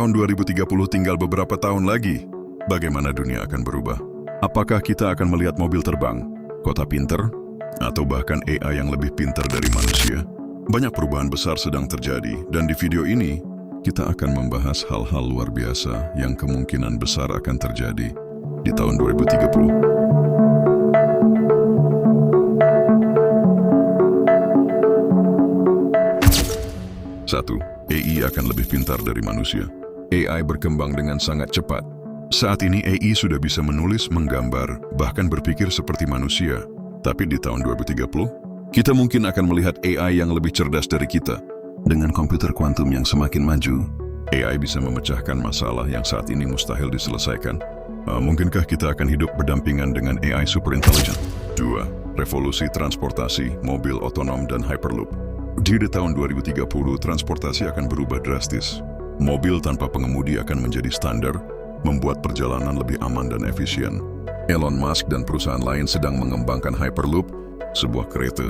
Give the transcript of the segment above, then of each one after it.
tahun 2030 tinggal beberapa tahun lagi. Bagaimana dunia akan berubah? Apakah kita akan melihat mobil terbang, kota pintar, atau bahkan AI yang lebih pintar dari manusia? Banyak perubahan besar sedang terjadi, dan di video ini, kita akan membahas hal-hal luar biasa yang kemungkinan besar akan terjadi di tahun 2030. 1. AI akan lebih pintar dari manusia. AI berkembang dengan sangat cepat. Saat ini AI sudah bisa menulis, menggambar, bahkan berpikir seperti manusia. Tapi di tahun 2030, kita mungkin akan melihat AI yang lebih cerdas dari kita. Dengan komputer kuantum yang semakin maju, AI bisa memecahkan masalah yang saat ini mustahil diselesaikan. Mungkinkah kita akan hidup berdampingan dengan AI super intelligent? 2. Revolusi transportasi, mobil otonom dan hyperloop. Di tahun 2030, transportasi akan berubah drastis. Mobil tanpa pengemudi akan menjadi standar, membuat perjalanan lebih aman dan efisien. Elon Musk dan perusahaan lain sedang mengembangkan Hyperloop, sebuah kereta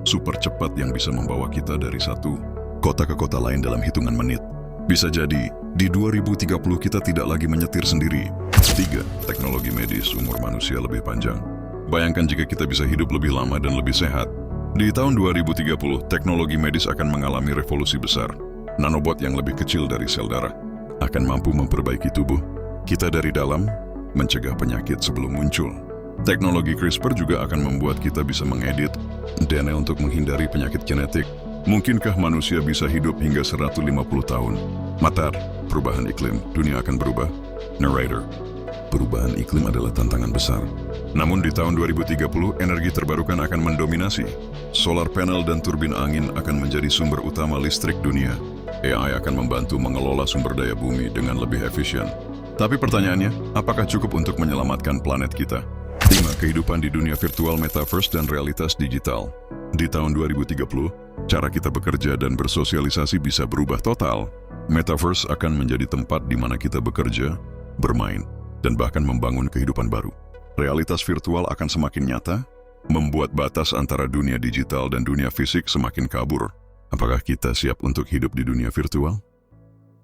super cepat yang bisa membawa kita dari satu kota ke kota lain dalam hitungan menit. Bisa jadi, di 2030 kita tidak lagi menyetir sendiri. 3. Teknologi medis, umur manusia lebih panjang. Bayangkan jika kita bisa hidup lebih lama dan lebih sehat. Di tahun 2030, teknologi medis akan mengalami revolusi besar. Nanobot yang lebih kecil dari sel darah akan mampu memperbaiki tubuh kita dari dalam, mencegah penyakit sebelum muncul. Teknologi CRISPR juga akan membuat kita bisa mengedit DNA untuk menghindari penyakit genetik. Mungkinkah manusia bisa hidup hingga 150 tahun? Matar, perubahan iklim, dunia akan berubah. Narrator, perubahan iklim adalah tantangan besar. Namun di tahun 2030, energi terbarukan akan mendominasi. Solar panel dan turbin angin akan menjadi sumber utama listrik dunia. AI akan membantu mengelola sumber daya bumi dengan lebih efisien. Tapi pertanyaannya, apakah cukup untuk menyelamatkan planet kita? 5. Kehidupan di dunia virtual, metaverse, dan realitas digital. Di tahun 2030, cara kita bekerja dan bersosialisasi bisa berubah total. Metaverse akan menjadi tempat di mana kita bekerja, bermain, dan bahkan membangun kehidupan baru. Realitas virtual akan semakin nyata, membuat batas antara dunia digital dan dunia fisik semakin kabur. Apakah kita siap untuk hidup di dunia virtual?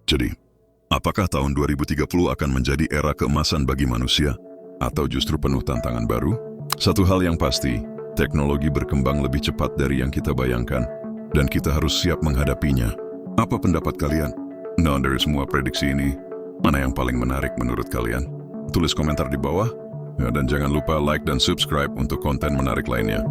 Jadi, apakah tahun 2030 akan menjadi era keemasan bagi manusia? Atau justru penuh tantangan baru? Satu hal yang pasti, teknologi berkembang lebih cepat dari yang kita bayangkan, dan kita harus siap menghadapinya. Apa pendapat kalian? Nah, dari semua prediksi ini, mana yang paling menarik menurut kalian? Tulis komentar di bawah. Dan jangan lupa like dan subscribe untuk konten menarik lainnya.